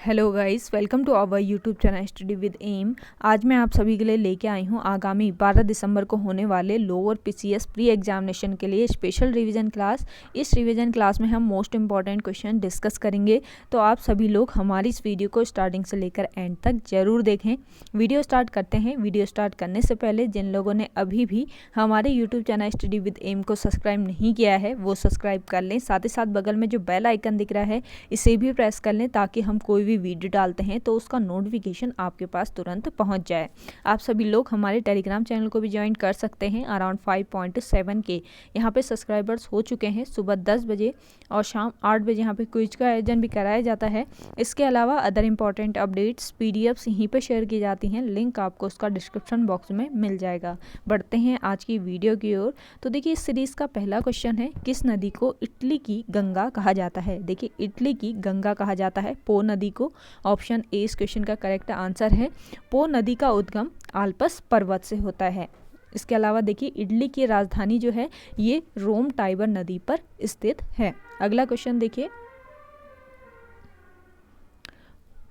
Hello guys, welcome to our YouTube channel study with M. आज मैं आप सभी के लिए लेके आई हूँ आगामी 12 दिसंबर को होने वाले लोअर पीसीएस प्री एग्जामिनेशन के लिए स्पेशल रिवीजन क्लास। इस रिवीजन क्लास में हम मोस्ट इंपॉर्टेंट क्वेश्चन डिस्कस करेंगे, तो आप सभी लोग हमारी इस वीडियो को स्टार्टिंग से लेकर एंड तक जरूर देखें। वीडियो स्टार्ट करते हैं। वीडियो स्टार्ट करने से पहले जिन लोगों ने अभी भी हमारे YouTube channel study with M को सब्सक्राइब नहीं किया है वो सब्सक्राइब कर लें। साथ ही साथ बगल में जो बेल आइकन दिख रहा है इसे भी प्रेस कर लें ताकि हम कोई भी वीडियो डालते हैं तो उसका नोटिफिकेशन आपके पास तुरंत पहुंच जाए। आप सभी लोग हमारे टेलीग्राम चैनल को भी ज्वाइन कर सकते हैं। अराउंड 5.7 के यहाँ पे सब्सक्राइबर्स हो चुके हैं। सुबह 10 बजे और शाम 8 बजे यहाँ पे क्विज का आयोजन भी कराया जाता है। इसके अलावा अदर इंपॉर्टेंट अपडेट्स पीडीएफ्स यहीं पे शेयर की जाती हैं। लिंक आपको उसका डिस्क्रिप्शन बॉक्स में मिल जाएगा। बढ़ते हैं आज की वीडियो की ओर। तो देखिए, इस सीरीज़ का पहला क्वेश्चन है, किस नदी को इटली की गंगा कहा जाता है? देखिए, इटली की गंगा कहा जाता है पो नदी को। ऑप्शन ए इस क्वेश्चन का करेक्ट आंसर है। पो नदी का उद्गम आल्प्स पर्वत से होता है। इसके अलावा देखिए, इटली की राजधानी जो है ये रोम टाइबर नदी पर स्थित है। अगला क्वेश्चन देखिए,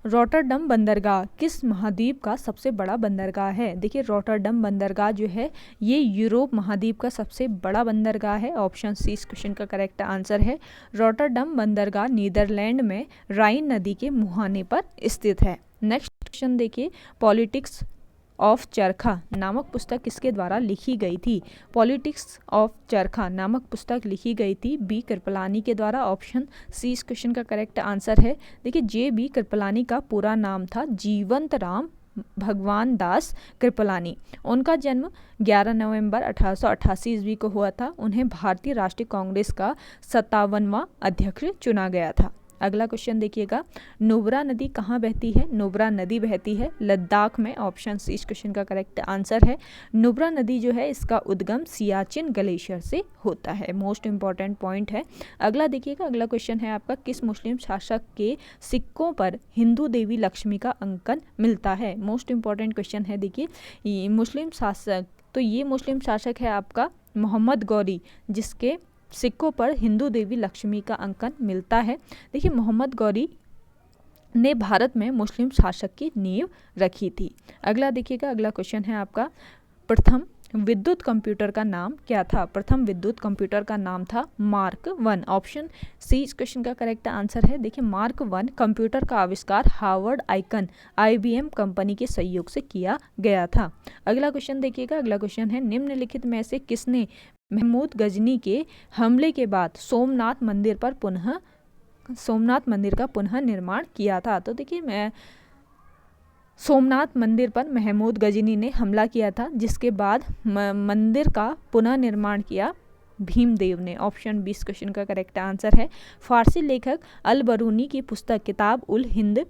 रॉटरडम बंदरगाह किस महाद्वीप का सबसे बड़ा बंदरगाह है? देखिए, रॉटरडम बंदरगाह जो है ये यूरोप महाद्वीप का सबसे बड़ा बंदरगाह है। ऑप्शन सी इस क्वेश्चन का करेक्ट आंसर है। रॉटरडम बंदरगाह नीदरलैंड में राइन नदी के मुहाने पर स्थित है। नेक्स्ट क्वेश्चन देखिए, पॉलिटिक्स ऑफ चरखा नामक पुस्तक किसके द्वारा लिखी गई थी? पॉलिटिक्स ऑफ चरखा नामक पुस्तक लिखी गई थी बी कृपलानी के द्वारा। ऑप्शन सी इस क्वेश्चन का करेक्ट आंसर है। देखिए, जे बी कृपलानी का पूरा नाम था जीवंत राम भगवान दास कृपलानी। उनका जन्म 11 नवंबर 1888 ईस्वी को हुआ था। उन्हें भारतीय राष्ट्रीय कांग्रेस का 57वां अध्यक्ष चुना गया था। अगला क्वेश्चन देखिएगा, नुब्रा नदी कहाँ बहती है? नुब्रा नदी बहती है लद्दाख में। ऑप्शन सी इस क्वेश्चन का करेक्ट आंसर है। नुब्रा नदी जो है इसका उद्गम सियाचिन ग्लेशियर से होता है। मोस्ट इंपॉर्टेंट पॉइंट है। अगला देखिएगा, अगला क्वेश्चन है आपका, किस मुस्लिम शासक के सिक्कों पर हिंदू देवी लक्ष्मी का अंकन मिलता है? मोस्ट इंपॉर्टेंट क्वेश्चन है। देखिए, ये मुस्लिम शासक, तो ये मुस्लिम शासक है आपका मोहम्मद गौरी, जिसके सिक्कों पर हिंदू देवी लक्ष्मी का अंकन मिलता है। देखिए, मोहम्मद गौरी ने भारत में मुस्लिम शासक की नींव रखी थी। अगला देखिएगा, अगला क्वेश्चन है आपका, प्रथम विद्युत कंप्यूटर का नाम क्या था? प्रथम विद्युत कंप्यूटर का नाम था मार्क 1। ऑप्शन सी इस क्वेश्चन का करेक्ट आंसर है। देखिए, मार्क 1 कंप्यूटर का आविष्कार हार्वर्ड आइकन IBM कंपनी के सहयोग से किया गया था। अगला क्वेश्चन देखिएगा, अगला क्वेश्चन है, निम्नलिखित में से किसने महमूद गजनी के हमले के बाद सोमनाथ मंदिर का पुनः निर्माण किया था? तो देखिए, सोमनाथ मंदिर पर महमूद गजनी ने हमला किया था, जिसके बाद मंदिर का पुनः निर्माण किया भीमदेव ने। ऑप्शन बी इस क्वेश्चन का करेक्ट आंसर है। फारसी लेखक अल बरूनी की पुस्तक किताब उल हिंद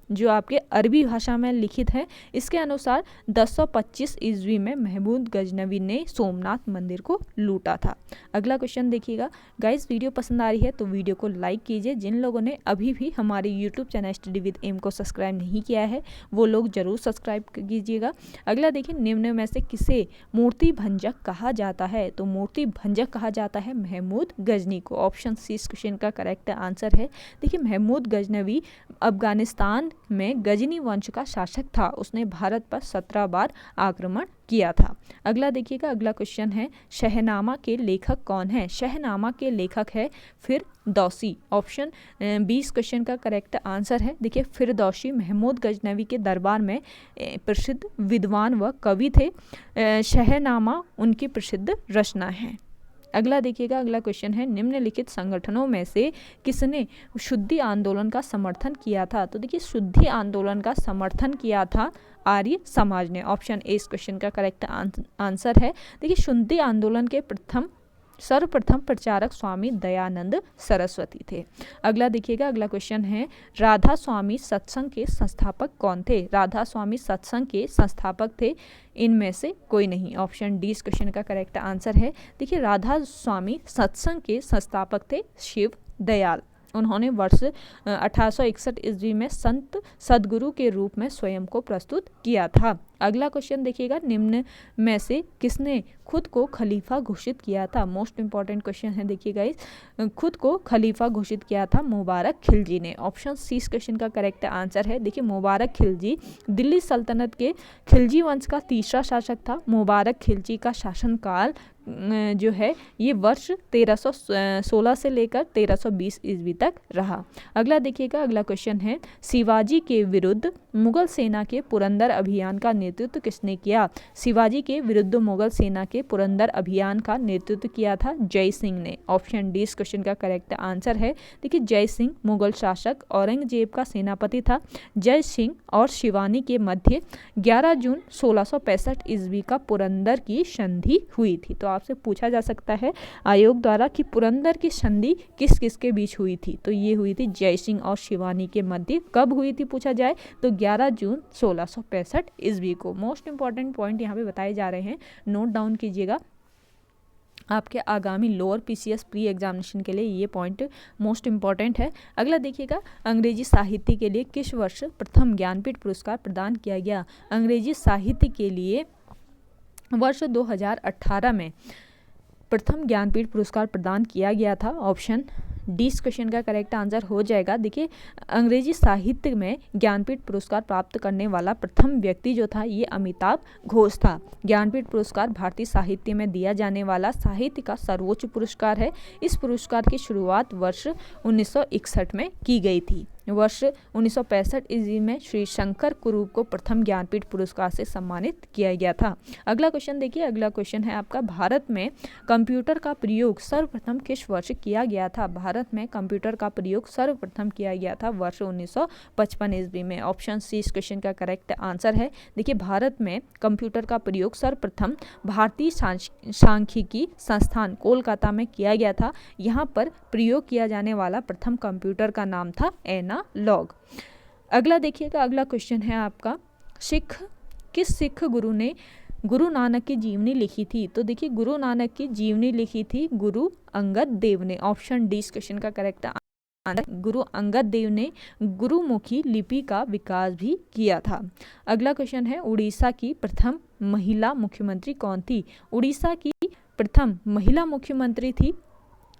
जो आपके अरबी भाषा में लिखित है, इसके अनुसार 1025 ईस्वी में महमूद गजनवी ने सोमनाथ मंदिर को लूटा था। अगला क्वेश्चन देखिएगा। गाइस, वीडियो पसंद आ रही है तो वीडियो को लाइक कीजिए। जिन लोगों ने अभी भी हमारे YouTube channel study with M को सब्सक्राइब नहीं किया है वो लोग जरूर सब्सक्राइब कीजिएगा। अगला देखिए, निम्न में से किसे मूर्ति भंजक कहा जाता है? तो मूर्ति भंजक कहा जाता है महमूद गजनी को। ऑप्शन सी इस क्वेश्चन का करेक्ट आंसर है। देखिए, महमूद गजनवी अफगानिस्तान में गजनी वंश का शासक था। उसने भारत पर 17 बार आक्रमण किया था। अगला देखिएगा, अगला क्वेश्चन है, शहनामा के लेखक कौन है? शहनामा के लेखक है फिरदौसी। ऑप्शन बी इस क्वेश्चन का करेक्ट आंसर है। देखिए, फिरदौसी महमूद गजनवी के दरबार में प्रसिद्ध विद्वान व कवि थे। शहनामा उनकी प्रसिद्ध रचना है। अगला देखिएगा, अगला क्वेश्चन है, निम्नलिखित संगठनों में से किसने शुद्धि आंदोलन का समर्थन किया था? तो देखिए, शुद्धि आंदोलन का समर्थन किया था आर्य समाज ने। ऑप्शन ए इस क्वेश्चन का करेक्ट आंसर है। देखिए, शुद्धि आंदोलन के सर्वप्रथम प्रचारक स्वामी दयानंद सरस्वती थे। अगला देखिएगा, अगला क्वेश्चन है, राधा स्वामी सत्संग के संस्थापक कौन थे? राधा स्वामी सत्संग के संस्थापक थे इनमें से कोई नहीं। ऑप्शन डी इस क्वेश्चन का करेक्ट आंसर है। देखिए, राधा स्वामी सत्संग के संस्थापक थे शिव दयाल। उन्होंने वर्ष 1861 ईस्वी में संत सदगुरु के रूप में स्वयं को प्रस्तुत किया था। अगला क्वेश्चन देखिएगा, निम्न में से किसने खुद को खलीफा घोषित किया था? मोस्ट इंपॉर्टेंट क्वेश्चन है, देखिएगा इस खुद को खलीफा घोषित किया था मुबारक खिलजी ने। ऑप्शन सी इस क्वेश्चन का करेक्ट आंसर है। देखिए मुबारक खिलजी दिल्ली सल्तनत के खिलजी वंश का तीसरा शासक था। मुबारक खिलजी का शासनकाल जो है ये वर्ष 1316 से लेकर 1320 ईस्वी तक रहा। अगला देखिएगा, अगला क्वेश्चन है, शिवाजी के विरुद्ध मुगल सेना के पुरंदर अभियान का नेतृत्व किसने किया? शिवाजी के विरुद्ध मुगल सेना के पुरंदर अभियान का नेतृत्व किया था जय सिंह ने। ऑप्शन डी इस क्वेश्चन का करेक्ट आंसर है। देखिए जय सिंह मुगल शासक औरंगजेब का सेनापति था। जय सिंह और शिवानी के मध्य 11 जून 1665 ईस्वी का पुरंदर की संधि हुई थी। तो आपसे पूछा जा सकता है आयोग द्वारा कि पुरंदर की संधि किस किस के बीच हुई थी? तो ये हुई थी जय सिंह और शिवानी के मध्य। कब हुई थी पूछा जाए तो 11 जून 1665 ईस्वी को। मोस्ट इंपॉर्टेंट पॉइंट यहाँ पे बताए जा रहे हैं, नोट डाउन कीजिएगा। आपके आगामी लोअर पीसीएस प्री एग्जामिनेशन के लिए ये पॉइंट मोस्ट इंपॉर्टेंट है। अगला देखिएगा, अंग्रेजी साहित्य के लिए किस वर्ष प्रथम ज्ञानपीठ पुरस्कार प्रदान किया गया? अंग्रेजी साहित्य के लिए वर्ष 2018 में प्रथम ज्ञानपीठ पुरस्कार प्रदान किया गया था। ऑप्शन डी इस क्वेश्चन का करेक्ट आंसर हो जाएगा। देखिए अंग्रेजी साहित्य में ज्ञानपीठ पुरस्कार प्राप्त करने वाला प्रथम व्यक्ति जो था ये अमिताभ घोष था। ज्ञानपीठ पुरस्कार भारतीय साहित्य में दिया जाने वाला साहित्य का सर्वोच्च पुरस्कार है। इस पुरस्कार की शुरुआत वर्ष 1961 में की गई थी। वर्ष 1965 ईस्वी में श्री शंकर कुरूप को प्रथम ज्ञानपीठ पुरस्कार से सम्मानित किया गया था। अगला क्वेश्चन देखिए, अगला क्वेश्चन है आपका, भारत में कंप्यूटर का प्रयोग सर्वप्रथम किस वर्ष किया गया था? भारत में कंप्यूटर का प्रयोग सर्वप्रथम किया गया था वर्ष 1955 ईस्वी में। ऑप्शन सी इस क्वेश्चन का करेक्ट आंसर है। देखिए भारत में कंप्यूटर का प्रयोग सर्वप्रथम भारतीय सांख्यिकी संस्थान कोलकाता में किया गया था। यहाँ पर प्रयोग किया जाने वाला प्रथम कंप्यूटर का नाम था एनालॉग। अगला देखिएगा, अगला क्वेश्चन है आपका, किस सिख गुरु ने गुरु नानक की जीवनी लिखी थी? तो देखिए गुरु नानक की जीवनी लिखी थी गुरु अंगद देव ने। ऑप्शन डी इस क्वेश्चन का करेक्ट आंसर। गुरु अंगद देव ने गुरुमुखी लिपि का विकास भी किया था। अगला क्वेश्चन है, उड़ीसा की प्रथम महिला मुख्यमंत्री कौन थी? उड़ीसा की प्रथम महिला मुख्यमंत्री थी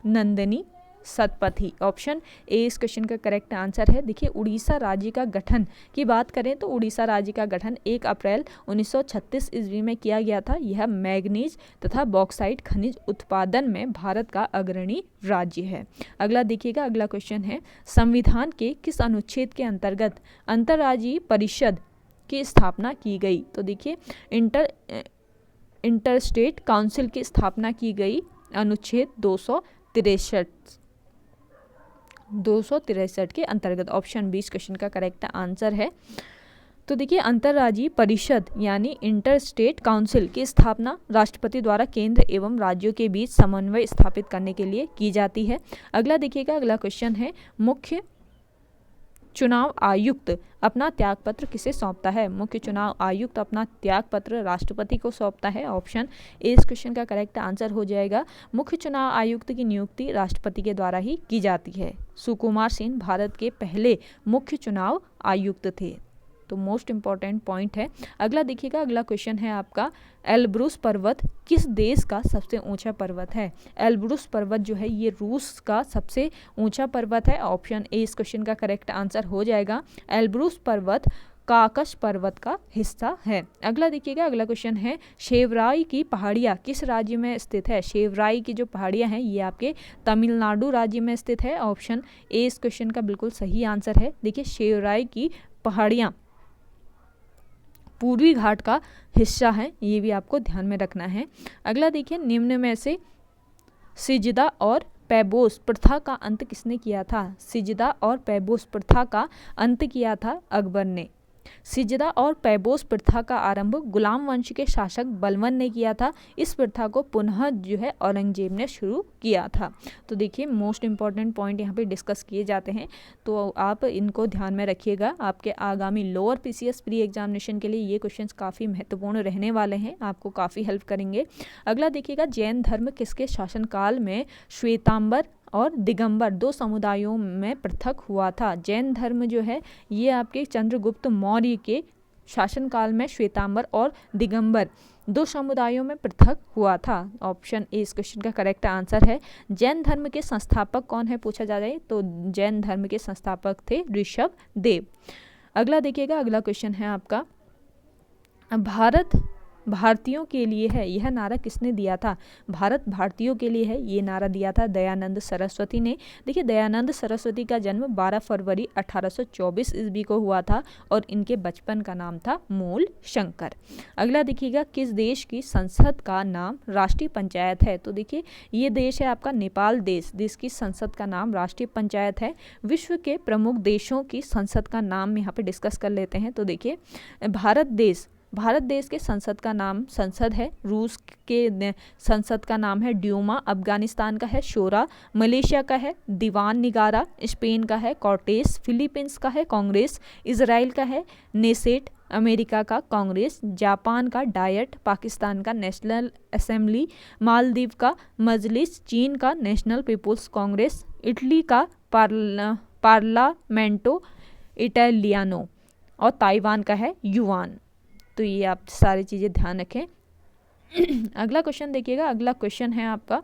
नंदिनी सतपथी। ऑप्शन ए इस क्वेश्चन का करेक्ट आंसर है। देखिए उड़ीसा राज्य का गठन की बात करें तो उड़ीसा राज्य का गठन 1 अप्रैल 1936 ईस्वी में किया गया था। यह मैग्नीज तथा बॉक्साइट खनिज उत्पादन में भारत का अग्रणी राज्य है। अगला देखिएगा, अगला क्वेश्चन है, संविधान के किस अनुच्छेद के अंतर्गत अंतर्राज्यीय परिषद की स्थापना की गई? तो देखिए इंटरस्टेट काउंसिल की स्थापना की गई अनुच्छेद 263 के अंतर्गत। ऑप्शन 20 क्वेश्चन का करेक्ट आंसर है। तो देखिए अंतर्राज्यीय परिषद यानी इंटरस्टेट काउंसिल की स्थापना राष्ट्रपति द्वारा केंद्र एवं राज्यों के बीच समन्वय स्थापित करने के लिए की जाती है। अगला देखिएगा, अगला क्वेश्चन है, मुख्य चुनाव आयुक्त अपना त्यागपत्र किसे सौंपता है? मुख्य चुनाव आयुक्त अपना त्यागपत्र राष्ट्रपति को सौंपता है। ऑप्शन ए इस क्वेश्चन का करेक्ट आंसर हो जाएगा। मुख्य चुनाव आयुक्त की नियुक्ति राष्ट्रपति के द्वारा ही की जाती है। सुकुमार सेन भारत के पहले मुख्य चुनाव आयुक्त थे। तो मोस्ट इंपॉर्टेंट पॉइंट है। अगला देखिएगा, अगला क्वेश्चन है आपका, एल्ब्रूस पर्वत किस देश का सबसे ऊंचा पर्वत है? एल्ब्रूस पर्वत जो है ये रूस का सबसे ऊंचा पर्वत है। ऑप्शन ए इस क्वेश्चन का करेक्ट आंसर हो जाएगा। एल्ब्रूस पर्वत काकस पर्वत का हिस्सा है। अगला देखिएगा, अगला क्वेश्चन है, शेवराई की पहाड़ियाँ किस राज्य में स्थित है? शेवराई की जो पहाड़ियाँ हैं ये आपके तमिलनाडु राज्य में स्थित है। ऑप्शन ए इस क्वेश्चन का बिल्कुल सही आंसर है। देखिए शेवराई की पहाड़ियाँ पूर्वी घाट का हिस्सा है, ये भी आपको ध्यान में रखना है। अगला देखिए, निम्न में से सिजदा और पैबोस प्रथा का अंत किसने किया था? सिजदा और पैबोस प्रथा का अंत किया था अकबर ने। सिजदा और पैबोस प्रथा का आरंभ गुलाम वंश के शासक बलबन ने किया था। इस प्रथा को पुनः जो है औरंगजेब ने शुरू किया था। तो देखिए मोस्ट इंपॉर्टेंट पॉइंट यहाँ पे डिस्कस किए जाते हैं, तो आप इनको ध्यान में रखिएगा। आपके आगामी लोअर पीसीएस प्री एग्जामिनेशन के लिए ये क्वेश्चंस काफ़ी महत्वपूर्ण रहने वाले हैं, आपको काफ़ी हेल्प करेंगे। अगला देखिएगा, जैन धर्म किसके शासनकाल में श्वेतांबर और दिगंबर दो समुदायों में पृथक हुआ था? जैन धर्म जो है ये आपके चंद्रगुप्त मौर्य के शासनकाल में श्वेतांबर और दिगंबर 2 समुदायों में पृथक हुआ था? ऑप्शन ए इस क्वेश्चन का करेक्ट आंसर है। जैन धर्म के संस्थापक कौन है पूछा जा रहा है, तो जैन धर्म के संस्थापक थे ऋषभ देव। अगला देखिएगा, अगला क्वेश्चन है आपका, भारत भारतीयों के लिए है, यह नारा किसने दिया था? भारत भारतीयों के लिए है, ये नारा दिया था दयानंद सरस्वती ने। देखिए दयानंद सरस्वती का जन्म 12 फरवरी 1824 ईस्वी को हुआ था और इनके बचपन का नाम था मूल शंकर। अगला देखिएगा, किस देश की संसद का नाम राष्ट्रीय पंचायत है? तो देखिए ये देश है आपका नेपाल देश, जिसकी संसद का नाम राष्ट्रीय पंचायत है। विश्व के प्रमुख देशों की संसद का नाम यहाँ पे डिस्कस कर लेते हैं। तो देखिए भारत देश के संसद का नाम संसद है, रूस के संसद का नाम है ड्यूमा, अफगानिस्तान का है शोरा, मलेशिया का है दीवान निगारा, स्पेन का है कॉर्टेस, फिलीपींस का है कांग्रेस, इजराइल का है नेसेट, अमेरिका का कांग्रेस, जापान का डायट, पाकिस्तान का नेशनल असेंबली, मालदीव का मजलिस, चीन का नेशनल पीपुल्स कांग्रेस, इटली का पार्लामेंटो इटालियानो और ताइवान का है युआन। तो ये आप सारी चीज़ें ध्यान रखें। अगला क्वेश्चन देखिएगा, अगला क्वेश्चन है आपका,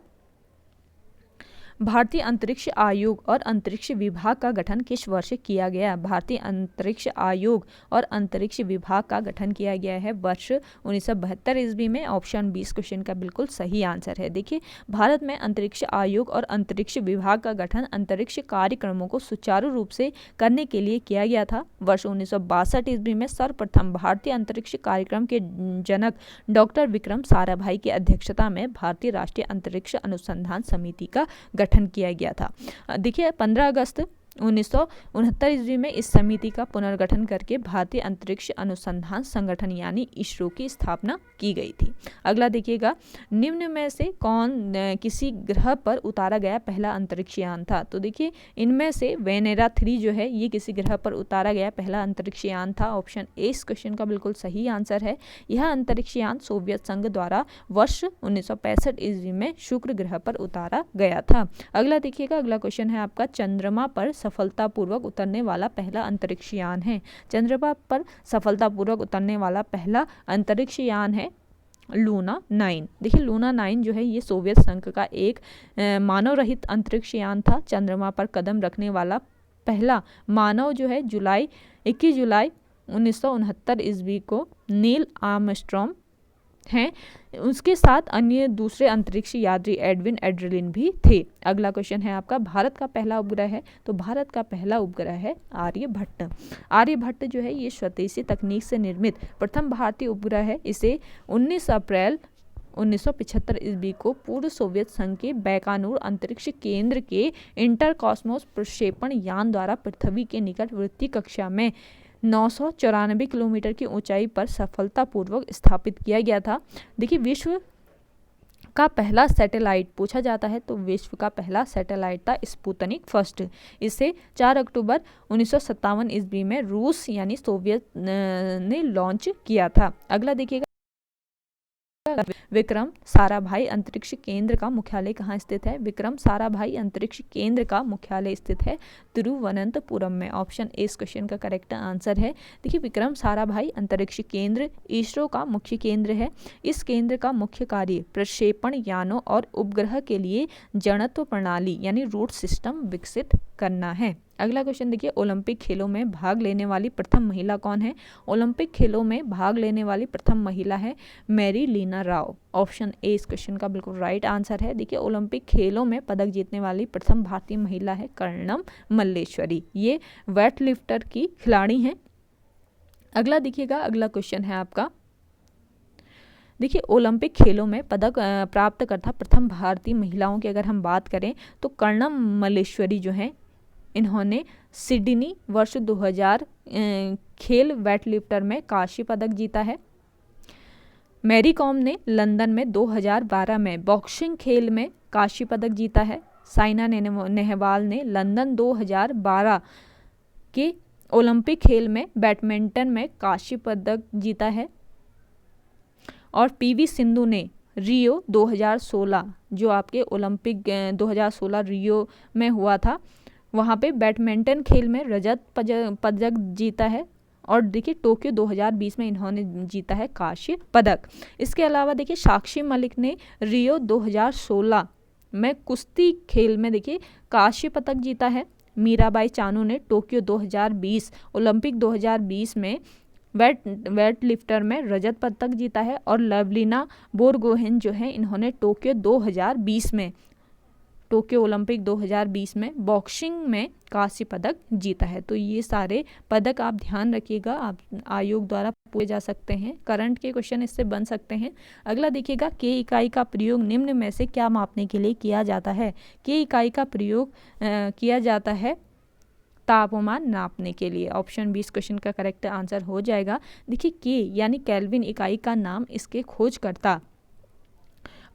भारतीय अंतरिक्ष आयोग और अंतरिक्ष विभाग का गठन किस वर्ष किया गया? भारतीय अंतरिक्ष आयोग और अंतरिक्ष विभाग का गठन किया गया है वर्ष 1972 ईस्वी में। ऑप्शन 20 क्वेश्चन का बिल्कुल सही आंसर है। देखिए भारत में अंतरिक्ष आयोग और अंतरिक्ष विभाग का गठन अंतरिक्ष कार्यक्रमों को सुचारू रूप से करने के लिए किया गया था। वर्ष 1962 ईस्वी में सर्वप्रथम भारतीय अंतरिक्ष कार्यक्रम के जनक डॉक्टर विक्रम साराभाई की अध्यक्षता में भारतीय राष्ट्रीय अंतरिक्ष अनुसंधान समिति का गठन किया गया था। देखिए 15 अगस्त 1969 ईस्वी में इस समिति का पुनर्गठन करके भारतीय अंतरिक्ष अनुसंधान संगठन यानी इसरो की स्थापना की गई थी। अगला देखिएगा, निम्न में से कौन किसी ग्रह पर उतारा गया पहला अंतरिक्ष यान था? तो देखिए इनमें से वेनेरा 3 जो है ये किसी ग्रह पर उतारा गया पहला अंतरिक्ष यान था। ऑप्शन ए इस क्वेश्चन का बिल्कुल सही आंसर है। यह अंतरिक्ष यान सोवियत संघ द्वारा वर्ष 1965 ईस्वी में शुक्र ग्रह पर उतारा गया था। अगला देखिएगा, अगला क्वेश्चन है आपका, चंद्रमा पर सफलतापूर्वक उतरने वाला पहला अंतरिक्ष यान है। चंद्रमा पर सफलतापूर्वक उतरने वाला पहला अंतरिक्ष यान है लूना 9। देखिए लूना 9 जो है ये सोवियत संघ का एक मानव रहित अंतरिक्ष यान था। चंद्रमा पर कदम रखने वाला पहला मानव जो है 21 जुलाई 1969 ईस्वी को नील आर्मस्ट्रॉन्ग हैं। उसके साथ अन्य दूसरे अंतरिक्ष यात्री एडविन एड्रेलिन भी थे। अगला क्वेश्चन है आपका, भारत का पहला उपग्रह है। तो भारत का पहला उपग्रह है आर्यभट्ट। आर्यभट्ट जो है ये स्वदेशी तकनीक से निर्मित प्रथम भारतीय उपग्रह है। इसे 19 अप्रैल 1975 ईस्वी को पूर्व सोवियत संघ के बैकानूर अंतरिक्ष केंद्र के इंटर कॉस्मोस प्रक्षेपण यान द्वारा पृथ्वी के निकट वृत्तीय कक्षा में 994 किलोमीटर की ऊंचाई पर सफलतापूर्वक स्थापित किया गया था। देखिए विश्व का पहला सैटेलाइट पूछा जाता है तो विश्व का पहला सैटेलाइट था स्पुतनिक फर्स्ट। इसे 4 अक्टूबर 1957 ईस्वी में रूस यानी सोवियत ने लॉन्च किया था। अगला देखिएगा, विक्रम साराभाई अंतरिक्ष केंद्र का मुख्यालय कहाँ स्थित है? विक्रम साराभाई अंतरिक्ष केंद्र का मुख्यालय स्थित है तिरुवनंतपुरम में। ऑप्शन ए इस क्वेश्चन का करेक्ट आंसर है। देखिए विक्रम साराभाई अंतरिक्ष केंद्र इसरो का मुख्य केंद्र है। इस केंद्र का मुख्य कार्य प्रक्षेपण यानों और उपग्रह के लिए जड़त्व प्रणाली यानी रूट सिस्टम विकसित करना है। अगला क्वेश्चन देखिए, ओलंपिक खेलों में भाग लेने वाली प्रथम महिला कौन है? ओलंपिक खेलों में भाग लेने वाली प्रथम महिला है Mary Leena Rao. Option A इस क्वेश्चन का बिल्कुल राइट आंसर है। देखिए ओलंपिक खेलों में पदक जीतने वाली प्रथम भारतीय महिला है कर्णम मल्लेश्वरी। ये वेट लिफ्टर की खिलाड़ी हैं। अगला देखिएगा, अगला क्वेश्चन है आपका, देखिए ओलंपिक खेलों में पदक प्राप्त करता प्रथम भारतीय महिलाओं की अगर हम बात करें तो कर्णम मल्लेश्वरी जो हैं इन्होंने सिडनी वर्ष 2000 खेल वेट लिफ्टर में कांस्य पदक जीता है। मैरी कॉम ने लंदन में 2012 में बॉक्सिंग खेल में कांस्य पदक जीता है। साइना नेहवाल ने लंदन 2012 के ओलंपिक खेल में बैडमिंटन में कांस्य पदक जीता है। और पीवी सिंधु ने रियो 2016 जो आपके ओलंपिक 2016 रियो में हुआ था वहाँ पे बैडमिंटन खेल में रजत पदक जीता है। और देखिए टोक्यो 2020 में इन्होंने जीता है कांस्य पदक। इसके अलावा देखिए साक्षी मलिक ने रियो 2016 में कुश्ती खेल में देखिए कांस्य पदक जीता है। मीराबाई चानू ने टोक्यो 2020 ओलंपिक 2020 में वेट लिफ्टर में रजत पदक जीता है। और लवलीना बोरगोहेन जो है इन्होंने टोक्यो ओलंपिक 2020 में बॉक्सिंग में कांस्य पदक जीता है। तो ये सारे पदक आप ध्यान रखिएगा, आप आयोग द्वारा पूछे जा सकते हैं, करंट के क्वेश्चन इससे बन सकते हैं। अगला देखिएगा, के इकाई का प्रयोग निम्न में से क्या मापने के लिए किया जाता है। के इकाई का प्रयोग किया जाता है तापमान नापने के लिए। ऑप्शन 20 क्वेश्चन का करेक्ट आंसर हो जाएगा। देखिए के यानी केल्विन इकाई का नाम इसके खोजकर्ता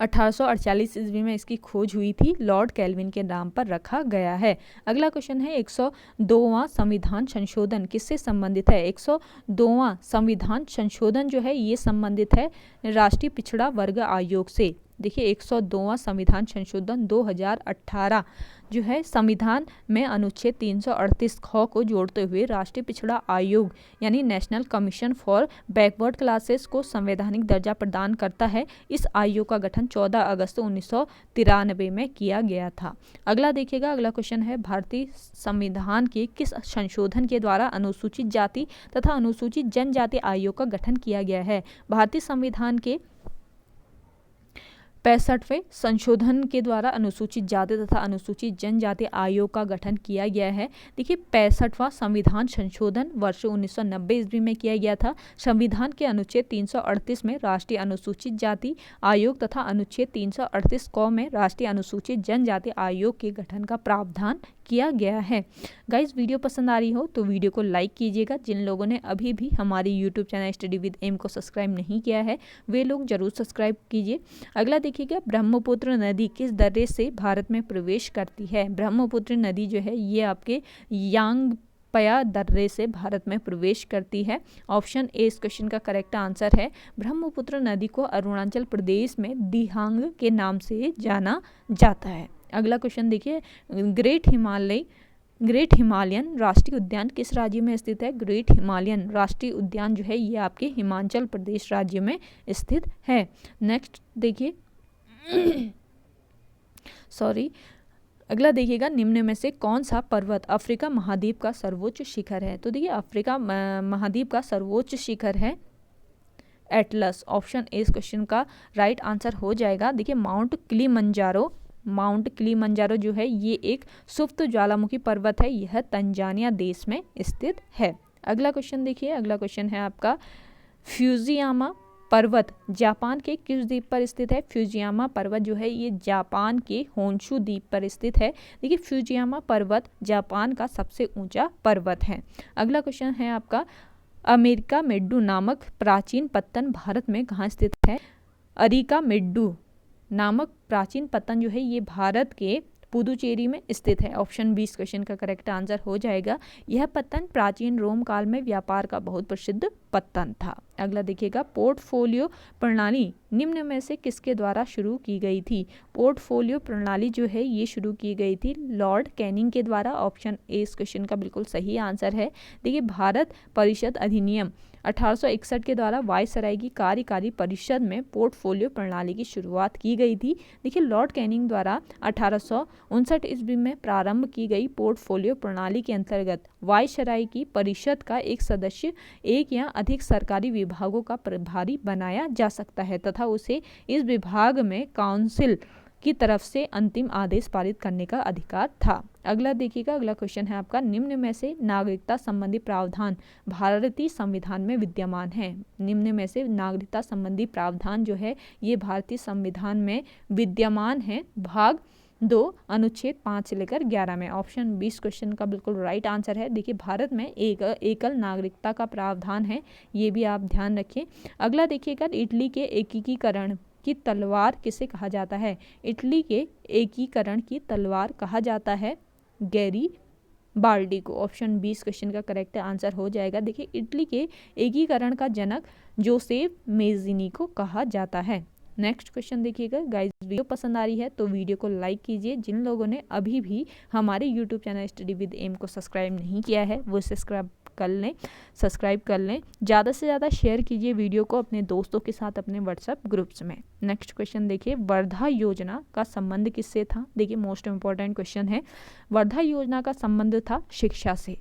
1848 ईस्वी में इसकी खोज हुई थी, लॉर्ड केल्विन के नाम पर रखा गया है। अगला क्वेश्चन है 102वां संविधान संशोधन किससे संबंधित है। 102वां संविधान संशोधन जो है ये संबंधित है राष्ट्रीय पिछड़ा वर्ग आयोग से। देखिए 102वां संविधान संशोधन 2018 जो है संविधान में अनुच्छेद 338 ख को जोड़ते हुए राष्ट्रीय पिछड़ा आयोग यानी national commission for backward classes को संवैधानिक दर्जा प्रदान करता है। इस आयोग का गठन 14 अगस्त 1993 में किया गया था। अगला देखिएगा, अगला क्वेश्चन है भारतीय संविधान के किस संशोधन के द्वारा अनुसूचित जाति तथा अनुसूचित जनजाति आयोग का गठन किया गया है। भारतीय संविधान के 65वें संशोधन के द्वारा अनुसूचित जाति तथा अनुसूचित जनजाति आयोग का गठन किया गया है। देखिए 65वां संविधान संशोधन वर्ष 1990 ईस्वी में किया गया था। संविधान के अनुच्छेद 338 में राष्ट्रीय अनुसूचित जाति आयोग तथा अनुच्छेद 338 क में राष्ट्रीय अनुसूचित जनजाति आयोग के गठन का प्रावधान किया गया है। गाइस वीडियो पसंद आ रही हो तो वीडियो को लाइक कीजिएगा। जिन लोगों ने अभी भी हमारी YouTube channel study with M को सब्सक्राइब नहीं किया है वे लोग जरूर सब्सक्राइब कीजिए। अगला देखिएगा, ब्रह्मपुत्र नदी किस दर्रे से भारत में प्रवेश करती है। ब्रह्मपुत्र नदी जो है ये आपके यांगपया दर्रे से भारत में प्रवेश करती है। ऑप्शन ए इस क्वेश्चन का करेक्ट आंसर है। ब्रह्मपुत्र नदी को अरुणाचल प्रदेश में दिहांग के नाम से जाना जाता है। अगला क्वेश्चन देखिए, ग्रेट हिमालयन राष्ट्रीय उद्यान किस राज्य में स्थित है। ग्रेट हिमालयन राष्ट्रीय उद्यान जो है ये आपके हिमाचल प्रदेश राज्य में स्थित है। नेक्स्ट देखिए अगला देखिएगा, निम्न में से कौन सा पर्वत अफ्रीका महाद्वीप का सर्वोच्च शिखर है। तो देखिए अफ्रीका महाद्वीप का सर्वोच्च शिखर है एटलस। ऑप्शन ए इस क्वेश्चन का राइट आंसर हो जाएगा। देखिए माउंट किलिमंजारो जो है ये एक सुप्त ज्वालामुखी पर्वत है, यह तंजानिया देश में स्थित है। अगला क्वेश्चन देखिए, अगला क्वेश्चन है आपका फ्यूजियामा पर्वत जापान के किस द्वीप पर स्थित है। फ्यूजियामा पर्वत जो है ये जापान के होन्शु द्वीप पर स्थित है। देखिए फ्यूजियामा पर्वत जापान का सबसे ऊंचा पर्वत है। अगला क्वेश्चन है आपका अमेरिका मेड्डू नामक प्राचीन पत्तन भारत में कहाँ स्थित है। अरिका मेड्डू नामक प्राचीन पत्तन जो है ये भारत के पुदुचेरी में स्थित है। ऑप्शन 20 क्वेश्चन का करेक्ट आंसर हो जाएगा। यह पत्तन प्राचीन रोम काल में व्यापार का बहुत प्रसिद्ध पत्तन था। अगला देखिएगा, पोर्टफोलियो प्रणाली निम्न में से किसके द्वारा शुरू की गई थी। पोर्टफोलियो प्रणाली जो है ये शुरू की गई थी लॉर्ड कैनिंग के द्वारा। ऑप्शन ए इस क्वेश्चन का बिल्कुल सही आंसर है। देखिए भारत परिषद अधिनियम 1861 के द्वारा वायसराय की कार्यकारी परिषद में पोर्टफोलियो प्रणाली की शुरुआत की गई थी। देखिए लॉर्ड कैनिंग द्वारा 1859 ईस्वी में प्रारंभ की गई पोर्टफोलियो प्रणाली के अंतर्गत वायसराय की परिषद का एक सदस्य एक या अधिक सरकारी विभागों का प्रभारी बनाया जा सकता है तथा उसे इस विभाग में काउंसिल की तरफ से अंतिम आदेश पारित करने का अधिकार था। अगला देखिएगा, अगला क्वेश्चन है आपका निम्न में से नागरिकता संबंधी प्रावधान भारतीय संविधान में विद्यमान है। निम्न में से नागरिकता संबंधी प्रावधान जो है ये भारतीय संविधान में विद्यमान है भाग 2 अनुच्छेद 5 से लेकर 11 में। ऑप्शन 20 क्वेश्चन का बिल्कुल राइट आंसर है। देखिए भारत में एकल नागरिकता का प्रावधान है, ये भी आप ध्यान रखें। अगला देखिएगा, इटली के एकीकरण की तलवार किसे कहा जाता है। इटली के एकीकरण की तलवार कहा जाता है गैरी बाल्डी को। ऑप्शन 20 क्वेश्चन का करेक्ट आंसर हो जाएगा। देखिए इटली के एकीकरण का जनक जोसेफ मेज़िनी को कहा जाता है। नेक्स्ट क्वेश्चन देखिएगा। गाइस वीडियो पसंद आ रही है तो वीडियो को लाइक कीजिए। जिन लोगों ने अभी भी हमारे YouTube channel study with M को सब्सक्राइब नहीं किया है वो सब्सक्राइब कर लें, सब्सक्राइब कर लें, ज़्यादा से ज़्यादा शेयर कीजिए वीडियो को अपने दोस्तों के साथ अपने व्हाट्सएप ग्रुप्स में। नेक्स्ट क्वेश्चन देखिए, वर्धा योजना का संबंध किससे था? देखिए मोस्ट इंपॉर्टेंट क्वेश्चन है। वर्धा योजना का संबंध था शिक्षा से।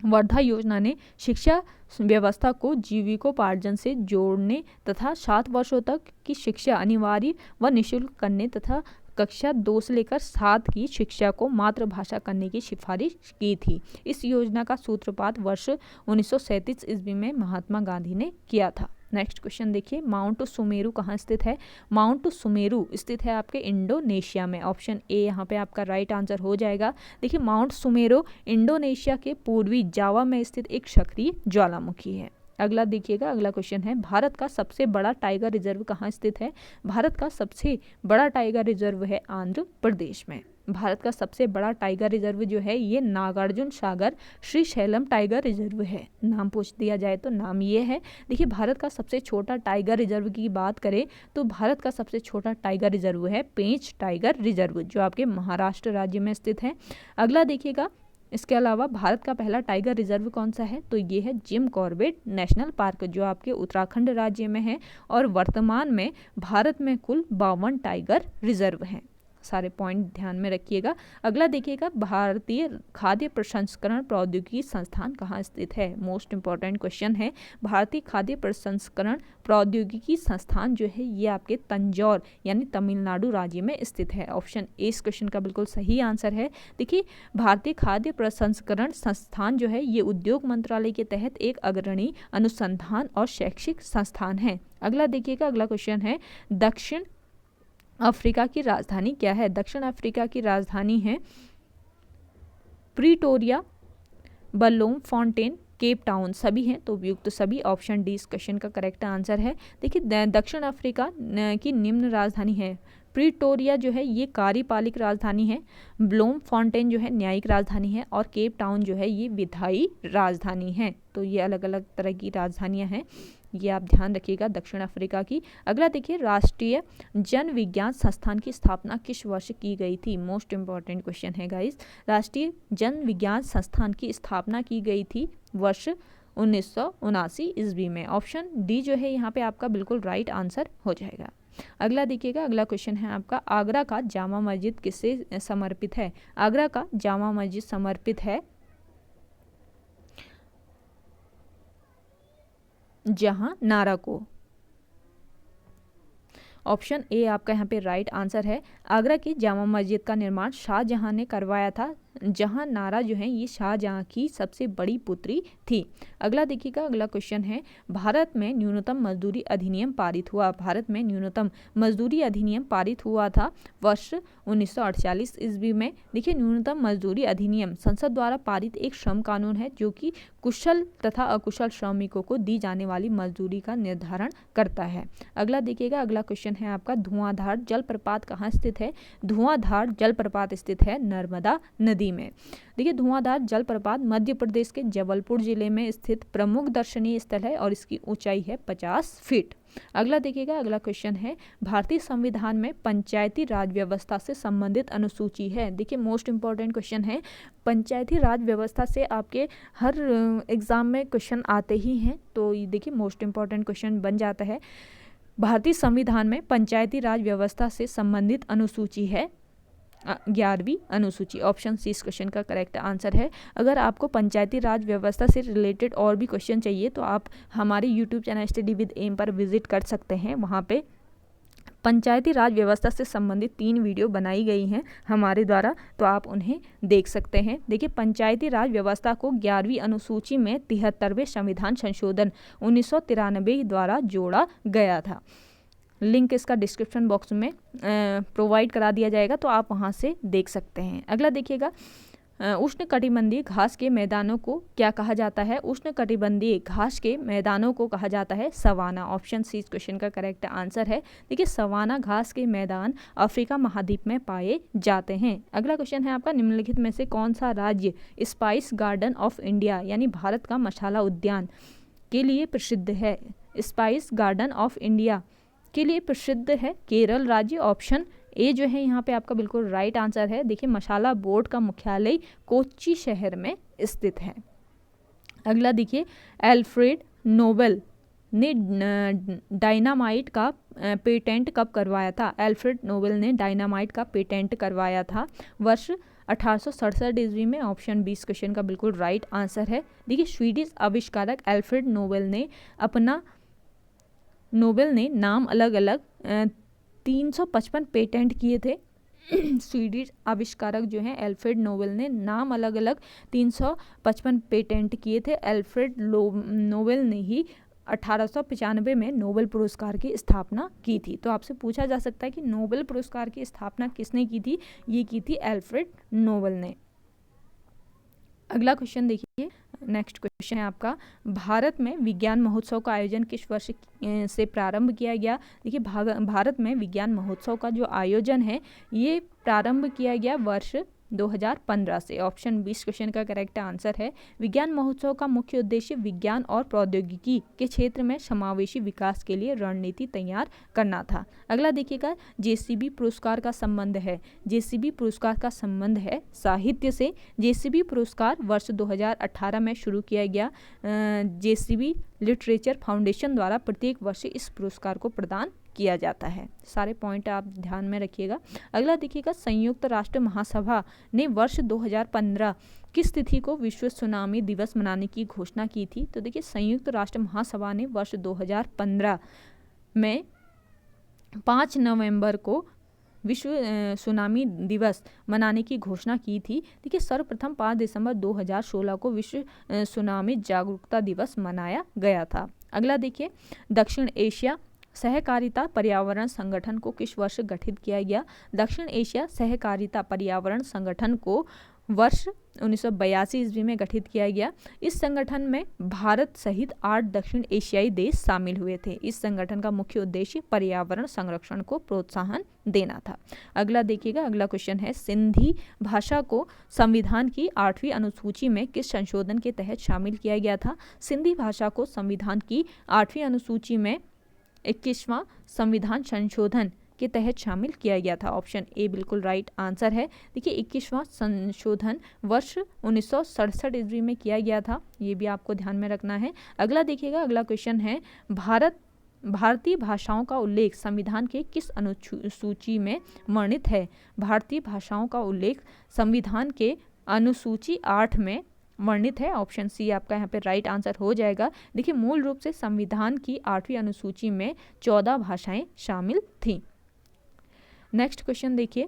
वर्धा योजना ने शिक्षा व्यवस्था को जीविकोपार्जन से जोड़ने तथा 7 वर्षों तक की शिक्षा अनिवार्य व निःशुल्क करने तथा कक्षा 2 से लेकर 7 की शिक्षा को मातृभाषा करने की सिफारिश की थी। इस योजना का सूत्रपात वर्ष 1937 ईस्वी में महात्मा गांधी ने किया था। नेक्स्ट क्वेश्चन देखिए, माउंट सुमेरु कहाँ स्थित है? माउंट सुमेरु स्थित है आपके इंडोनेशिया में। ऑप्शन ए यहाँ पे आपका राइट आंसर हो जाएगा। देखिए माउंट सुमेरु इंडोनेशिया के पूर्वी जावा में स्थित एक सक्रिय ज्वालामुखी है। अगला देखिएगा, अगला क्वेश्चन है, भारत का सबसे बड़ा टाइगर रिजर्व कहाँ स्थित है? भारत का सबसे बड़ा टाइगर रिजर्व है आंध्र प्रदेश में। भारत का सबसे बड़ा टाइगर रिजर्व जो है ये नागार्जुन सागर श्रीशैलम टाइगर रिजर्व है। नाम पूछ दिया जाए तो नाम ये है। देखिए भारत का सबसे छोटा टाइगर रिजर्व की बात करें तो भारत का सबसे छोटा टाइगर रिजर्व है पेंच टाइगर रिजर्व, जो आपके महाराष्ट्र राज्य में स्थित है। अगला देखिएगा, इसके अलावा भारत का पहला टाइगर रिजर्व कौन सा है? तो ये है जिम कॉर्बेट नेशनल पार्क, जो आपके उत्तराखंड राज्य में है। और वर्तमान में भारत में कुल 52 टाइगर रिजर्व हैं। सारे पॉइंट ध्यान में रखिएगा। अगला देखिएगा, भारतीय खाद्य प्रसंस्करण प्रौद्योगिकी संस्थान कहाँ स्थित है? मोस्ट इंपॉर्टेंट क्वेश्चन है। भारतीय खाद्य प्रसंस्करण प्रौद्योगिकी संस्थान जो है ये आपके तंजौर यानी तमिलनाडु राज्य में स्थित है। ऑप्शन ए इस क्वेश्चन का बिल्कुल सही आंसर है। देखिए भारतीय खाद्य प्रसंस्करण संस्थान जो है ये उद्योग मंत्रालय के तहत एक अग्रणी अनुसंधान और शैक्षिक संस्थान है। अगला देखिएगा, अगला क्वेश्चन है, दक्षिण अफ्रीका की राजधानी क्या है? दक्षिण अफ्रीका की राजधानी है प्रीटोरिया, बलोम फॉन्टेन, केप टाउन। सभी हैं तो उपयुक्त सभी। ऑप्शन डी इस क्वेश्चन का करेक्ट आंसर है। देखिए दक्षिण अफ्रीका की निम्न राजधानी है। प्रीटोरिया जो है ये कार्यपालिक राजधानी है, ब्लोम फॉन्टेन जो है न्यायिक राजधानी है, और केप टाउन जो है ये विधायी राजधानी है। तो ये अलग अलग तरह की राजधानियां हैं, ये आप ध्यान रखिएगा दक्षिण अफ्रीका की। अगला देखिए, राष्ट्रीय जन विज्ञान संस्थान की स्थापना किस वर्ष की गई थी? मोस्ट इंपॉर्टेंट क्वेश्चन है गाइस। राष्ट्रीय जन विज्ञान संस्थान की स्थापना की गई थी वर्ष 1979 ईस्वी में। ऑप्शन डी जो है यहाँ पे आपका बिल्कुल राइट आंसर हो जाएगा। अगला देखिएगा, अगला क्वेश्चन है आपका, आगरा का जामा मस्जिद किससे समर्पित है? आगरा का जामा मस्जिद समर्पित है जहांनारा को। ऑप्शन ए आपका यहाँ पे राइट आंसर है। आगरा की जामा मस्जिद का निर्माण शाहजहां ने करवाया था। जहांनारा जो है ये शाहजहां की सबसे बड़ी पुत्री थी। अगला देखिएगा, अगला क्वेश्चन है, भारत में न्यूनतम मजदूरी अधिनियम पारित हुआ। भारत में न्यूनतम मजदूरी अधिनियम पारित हुआ था वर्ष 1948 ईस्वी में। देखिए न्यूनतम मजदूरी अधिनियम संसद द्वारा पारित एक श्रम कानून है जो कि कुशल तथा अकुशल श्रमिकों को दी जाने वाली मजदूरी का निर्धारण करता है। अगला देखिएगा, अगला क्वेश्चन है आपका, धुआंधार जलप्रपात कहाँ स्थित है? धुआंधार जलप्रपात स्थित है नर्मदा नदी में। देखिए धुआंधार जलप्रपात मध्य प्रदेश के जबलपुर जिले में स्थित प्रमुख दर्शनीय स्थल है और इसकी ऊंचाई है 50 फीट। अगला देखिएगा, अगला क्वेश्चन है, भारतीय संविधान में पंचायती राज व्यवस्था से संबंधित अनुसूची है। देखिए मोस्ट इंपॉर्टेंट क्वेश्चन है। पंचायती राज व्यवस्था से आपके हर एग्जाम में क्वेश्चन आते ही हैं, तो ये देखिए मोस्ट इंपॉर्टेंट क्वेश्चन बन जाता है। भारतीय संविधान में पंचायती राज व्यवस्था से संबंधित अनुसूची है 11वीं अनुसूची। ऑप्शन सी इस क्वेश्चन का करेक्ट आंसर है। अगर आपको पंचायती राज व्यवस्था से रिलेटेड और भी क्वेश्चन चाहिए तो आप हमारे YouTube channel study with M पर विजिट कर सकते हैं। वहाँ पे पंचायती राज व्यवस्था से संबंधित 3 वीडियो बनाई गई हैं हमारे द्वारा, तो आप उन्हें देख सकते हैं। देखिए पंचायती राज व्यवस्था को 11वीं अनुसूची में 73वें संविधान संशोधन 1993 द्वारा जोड़ा गया था। लिंक इसका डिस्क्रिप्शन बॉक्स में प्रोवाइड करा दिया जाएगा, तो आप वहां से देख सकते हैं। अगला देखिएगा, उष्णकटिबंधीय घास के मैदानों को क्या कहा जाता है? उष्णकटिबंधीय घास के मैदानों को कहा जाता है सवाना। ऑप्शन सी इस क्वेश्चन का करेक्ट आंसर है। देखिए सवाना घास के मैदान अफ्रीका महाद्वीप में पाए जाते हैं। अगला क्वेश्चन है आपका, निम्नलिखित में से कौन सा राज्य स्पाइस गार्डन ऑफ इंडिया यानी भारत का मसाला उद्यान के लिए प्रसिद्ध है? स्पाइस गार्डन ऑफ इंडिया के लिए प्रसिद्ध है केरल राज्य। ऑप्शन ए जो है यहाँ पे आपका बिल्कुल राइट आंसर है। देखिए मसाला बोर्ड का मुख्यालय कोच्चि शहर में स्थित है। अगला देखिए, एल्फ्रेड नोबेल ने डायनामाइट का पेटेंट कब करवाया था? एल्फ्रेड नोबेल ने डायनामाइट का पेटेंट करवाया था वर्ष 1867 ईस्वी में। ऑप्शन 20 क्वेश्चन का बिल्कुल राइट आंसर है। देखिए, स्वीडिश आविष्कारक एल्फ्रेड नोबेल ने नाम अलग अलग 355 पेटेंट किए थे। स्वीडिश आविष्कारक जो हैं एल्फ्रेड नोबेल ने नाम अलग अलग 355 पेटेंट किए थे। एल्फ्रेड नोबेल ने ही 1895 में नोबेल पुरस्कार की स्थापना की थी। तो आपसे पूछा जा सकता है कि नोबेल पुरस्कार की स्थापना किसने की थी? ये की थी एल्फ्रेड नोबेल ने। अगला क्वेश्चन देखिए, नेक्स्ट क्वेश्चन है आपका, भारत में विज्ञान महोत्सव का आयोजन किस वर्ष से प्रारंभ किया गया? देखिए, भारत में विज्ञान महोत्सव का जो आयोजन है ये प्रारंभ किया गया वर्ष 2015 से। ऑप्शन 20 क्वेश्चन का करेक्ट आंसर है। विज्ञान महोत्सव का मुख्य उद्देश्य विज्ञान और प्रौद्योगिकी के क्षेत्र में समावेशी विकास के लिए रणनीति तैयार करना था। अगला देखिएगा, जेसीबी पुरस्कार का संबंध है। जेसीबी पुरस्कार का संबंध है साहित्य से। जेसीबी पुरस्कार वर्ष 2018 में शुरू किया गया। जेसीबी लिटरेचर फाउंडेशन द्वारा प्रत्येक वर्ष इस पुरस्कार को प्रदान किया जाता है। सारे पॉइंट आप ध्यान में रखिएगा। अगला देखिएगा, संयुक्त राष्ट्र महासभा ने वर्ष 2015 किस तिथि को विश्व सुनामी दिवस मनाने की घोषणा की थी? तो देखिए, संयुक्त राष्ट्र महासभा ने वर्ष 2015 में 5 नवंबर को विश्व सुनामी दिवस मनाने की घोषणा की थी। देखिए, सर्वप्रथम 5 दिसंबर 2016 को विश्व सुनामी जागरूकता दिवस मनाया गया था। अगला देखिए, दक्षिण एशिया सहकारिता पर्यावरण संगठन को किस वर्ष गठित किया गया? दक्षिण एशिया सहकारिता पर्यावरण संगठन को वर्ष 1982 ईस्वी में गठित किया गया। इस संगठन में भारत सहित 8 दक्षिण एशियाई देश शामिल हुए थे। इस संगठन का मुख्य उद्देश्य पर्यावरण संरक्षण को प्रोत्साहन देना था। अगला देखिएगा, अगला क्वेश्चन है, सिंधी भाषा को संविधान की 8वीं अनुसूची में किस संशोधन के तहत शामिल किया गया था? सिंधी भाषा को संविधान की 8वीं अनुसूची में 21वां संविधान संशोधन के तहत शामिल किया गया था। ऑप्शन ए बिल्कुल राइट आंसर है। देखिए, 21वां संशोधन वर्ष 1967 ईस्वी में किया गया था। ये भी आपको ध्यान में रखना है। अगला देखिएगा, अगला क्वेश्चन है, भारतीय भाषाओं का उल्लेख संविधान के किस अनुसूची में वर्णित है? भारतीय भाषाओं का उल्लेख संविधान के अनुसूची 8 में वर्णित है। ऑप्शन सी आपका यहाँ पे राइट आंसर हो जाएगा। देखिए, मूल रूप से संविधान की 8वीं अनुसूची में 14 भाषाएं शामिल थीं। नेक्स्ट क्वेश्चन देखिए,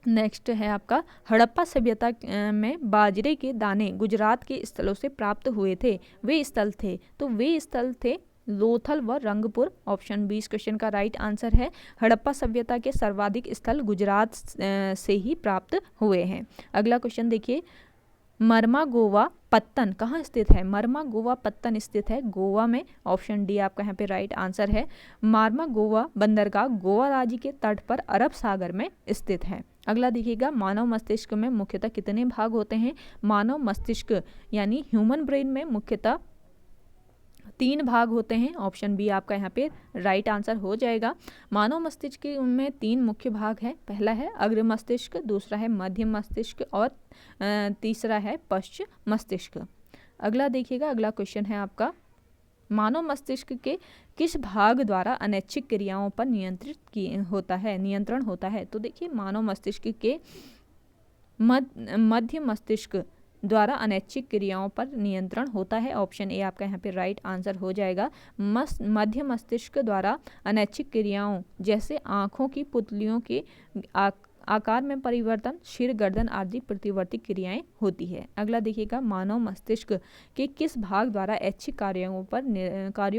नेक्स्ट है आपका, हड़प्पा सभ्यता में बाजरे के दाने गुजरात के स्थलों से प्राप्त हुए थे। वे स्थल थे लोथल व रंगपुर। ऑप्शन 20 क्वेश्चन का राइट आंसर है। हड़प्पा सभ्यता के सर्वाधिक स्थल गुजरात से ही प्राप्त हुए हैं। अगला क्वेश्चन देखिए, मर्मागोवा पत्तन कहाँ स्थित है? मर्मागोवा पत्तन स्थित है गोवा में। ऑप्शन डी आपका यहाँ पे राइट आंसर है। मर्मागोवा बंदरगाह गोवा राज्य के तट पर अरब सागर में स्थित है। अगला देखिएगा, मानव मस्तिष्क में मुख्यतः कितने भाग होते हैं? मानव मस्तिष्क यानी ह्यूमन ब्रेन में मुख्यतः 3 भाग होते हैं। ऑप्शन बी आपका यहाँ पे राइट आंसर हो जाएगा। मानव मस्तिष्क में 3 मुख्य भाग है। पहला है अग्र मस्तिष्क, दूसरा है मध्य मस्तिष्क और तीसरा है पश्च मस्तिष्क। अगला देखिएगा, अगला क्वेश्चन है आपका, मानव मस्तिष्क के किस भाग द्वारा अनैच्छिक क्रियाओं पर नियंत्रण होता है? तो देखिए, मानव मस्तिष्क के मध्य मस्तिष्क द्वारा अनैच्छिक क्रियाओं पर नियंत्रण होता है। ऑप्शन ए आपका यहाँ पे राइट आंसर हो जाएगा। मध्य मस्तिष्क द्वारा अनैच्छिक क्रियाओं जैसे आँखों की पुतलियों के आकार में परिवर्तन, सिर गर्दन आदि प्रतिवर्ती क्रियाएं होती है। अगला देखिएगा, मानव मस्तिष्क के किस भाग द्वारा ऐच्छिक कार्यों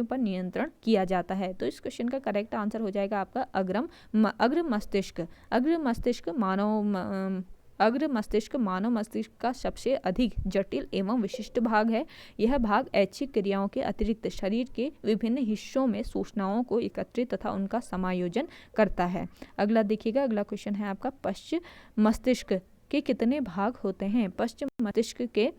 पर नियंत्रण किया जाता है? तो इस क्वेश्चन का करेक्ट आंसर हो जाएगा आपका अग्र मस्तिष्क। अग्र मस्तिष्क मानव मस्तिष्क का सबसे अधिक जटिल एवं विशिष्ट भाग है। यह भाग ऐच्छिक क्रियाओं के अतिरिक्त शरीर के विभिन्न हिस्सों में सूचनाओं को एकत्रित तथा उनका समायोजन करता है। अगला देखिएगा, अगला क्वेश्चन है आपका, पश्चिम मस्तिष्क के कितने भाग होते हैं? पश्चिम मस्तिष्क के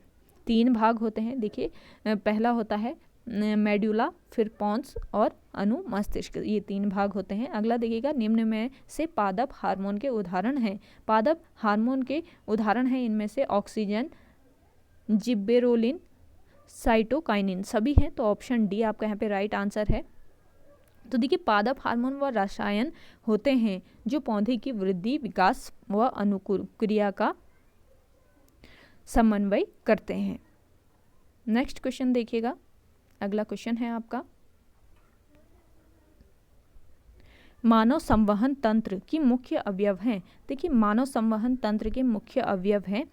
3 भाग होते हैं। देखिए, पहला होता है मेडुला, फिर पोन्स और अनुमस्तिष्क, ये 3 भाग होते हैं। अगला देखिएगा, निम्न में से पादप हार्मोन के उदाहरण हैं। पादप हार्मोन के उदाहरण हैं इनमें से ऑक्सीजन, जिब्बेरोलिन, साइटोकाइनिन सभी हैं, तो ऑप्शन डी आपका यहाँ पे राइट आंसर है। तो देखिए पादप हार्मोन व रसायन होते हैं जो पौधे की वृद्धि, विकास व अनुकूल क्रिया का समन्वय करते हैं। नेक्स्ट क्वेश्चन देखिएगा, अगला क्वेश्चन है आपका, मानव संवहन तंत्र की मुख्य अवयव हैं। देखिए मानव संवहन तंत्र के मुख्य अवयव हैं,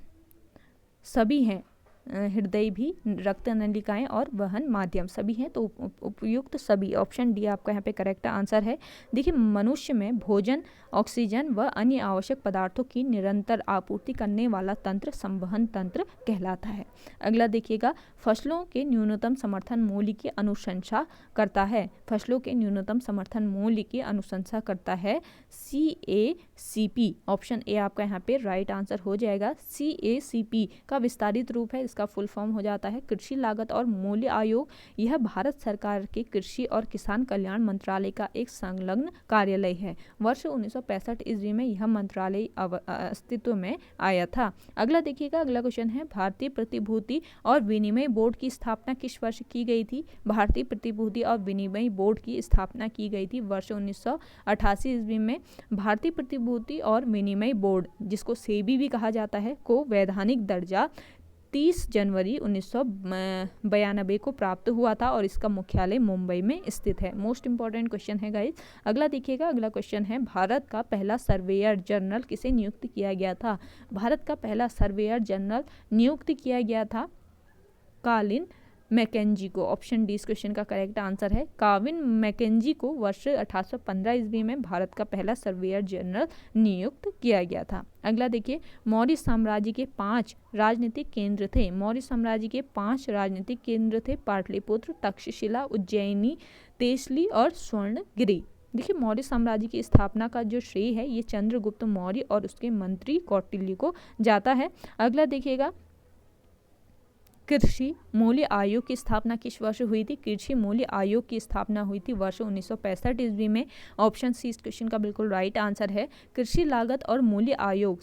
सभी हैं, हृदय भी, रक्त नलिकाएं और वहन माध्यम सभी हैं, तो उपयुक्त सभी, ऑप्शन डी आपका यहाँ पे करेक्ट आंसर है। देखिए मनुष्य में भोजन, ऑक्सीजन व अन्य आवश्यक पदार्थों की निरंतर आपूर्ति करने वाला तंत्र संवहन तंत्र कहलाता है। अगला देखिएगा, फसलों के न्यूनतम समर्थन मूल्य की अनुशंसा करता है। फसलों के न्यूनतम समर्थन मूल्य की अनुशंसा करता है CACP, ऑप्शन ए आपका यहाँ पे राइट आंसर हो जाएगा। CACP का विस्तारित रूप है, इसका फुल फॉर्म हो जाता है कृषि लागत और मूल्य आयोग। यह भारत सरकार के कृषि और किसान कल्याण मंत्रालय का एक संलग्न कार्यालय है। वर्ष 1965 ईस्वी में यह मंत्रालय अस्तित्व में आया था। अगला देखिएगा, अगला क्वेश्चन है, भारतीय प्रतिभूति और विनिमय बोर्ड की स्थापना किस वर्ष की गई थी। भारतीय प्रतिभूति और विनिमय बोर्ड की स्थापना की गई थी वर्ष 1988 ईस्वी में। भारतीय प्रतिभूति और विनिमय बोर्ड, जिसको सेबी भी कहा जाता है, को वैधानिक दर्जा 30 जनवरी 1992 को प्राप्त हुआ था और इसका मुख्यालय मुंबई में स्थित है। मोस्ट इंपॉर्टेंट क्वेश्चन है गाइस। अगला देखिएगा, अगला क्वेश्चन है, भारत का पहला सर्वेयर जनरल किसे नियुक्त किया गया था। भारत का पहला सर्वेयर जनरल नियुक्त किया गया था कालिन मैकेंजी को, ऑप्शन डी इस क्वेश्चन का करेक्ट आंसर है। काविन मैकेंजी को वर्ष 1815 ईस्वी में भारत का पहला सर्वेयर जनरल नियुक्त किया गया था। अगला देखिए, मौर्य साम्राज्य के 5 राजनीतिक केंद्र थे। मौर्य साम्राज्य के 5 राजनीतिक केंद्र थे, पाटलिपुत्र, तक्षशिला, उज्जैनी, तेसली और स्वर्णगिरि। देखिए मौर्य साम्राज्य की स्थापना का जो श्रेय है ये चंद्रगुप्त मौर्य और उसके मंत्री कौटिल्य को जाता है। अगला देखिएगा, कृषि मूल्य आयोग की स्थापना किस वर्ष हुई थी। कृषि मूल्य आयोग की स्थापना हुई थी वर्ष 1965 ईस्वी में। ऑप्शन सी इस क्वेश्चन का बिल्कुल राइट आंसर है। कृषि लागत और मूल्य आयोग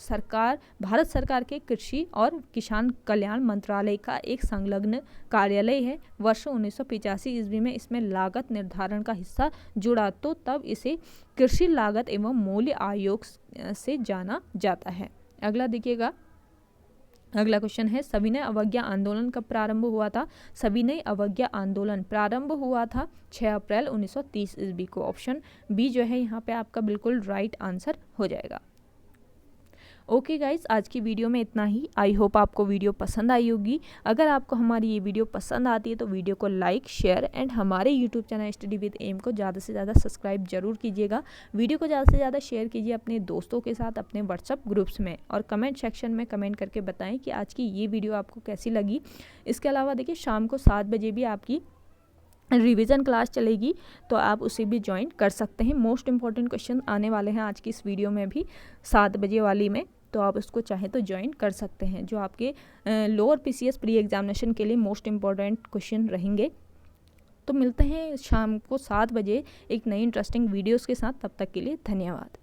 भारत सरकार के कृषि और किसान कल्याण मंत्रालय का एक संलग्न कार्यालय है। वर्ष 1985 ईस्वी में इसमें लागत निर्धारण का हिस्सा जुड़ा, तो तब इसे कृषि लागत एवं मूल्य आयोग से जाना जाता है। अगला देखिएगा, अगला क्वेश्चन है, सविनय अवज्ञा आंदोलन कब प्रारंभ हुआ था। सविनय अवज्ञा आंदोलन प्रारंभ हुआ था 6 अप्रैल 1930 ईस्वी को। ऑप्शन बी जो है यहाँ पे आपका बिल्कुल राइट आंसर हो जाएगा। ओके गाइस, आज की वीडियो में इतना ही। आई होप आपको वीडियो पसंद आई होगी। अगर आपको हमारी ये वीडियो पसंद आती है तो वीडियो को लाइक, शेयर एंड हमारे YouTube channel study with M को ज़्यादा से ज़्यादा सब्सक्राइब जरूर कीजिएगा। वीडियो को ज़्यादा से ज़्यादा शेयर कीजिए अपने दोस्तों के साथ, अपने व्हाट्सअप ग्रुप्स में, और कमेंट सेक्शन में कमेंट करके बताएं कि आज की ये वीडियो आपको कैसी लगी। इसके अलावा देखिए शाम को 7 बजे भी आपकी रिवीजन क्लास चलेगी, तो आप उसे भी ज्वाइन कर सकते हैं। मोस्ट इंपॉर्टेंट क्वेश्चन आने वाले हैं आज की इस वीडियो में भी 7 बजे वाली में, तो आप उसको चाहे तो ज्वाइन कर सकते हैं, जो आपके लोअर PCS प्री एग्जामिनेशन के लिए मोस्ट इंपॉर्टेंट क्वेश्चन रहेंगे। तो मिलते हैं शाम को 7 बजे एक नई इंटरेस्टिंग वीडियोस के साथ। तब तक के लिए धन्यवाद।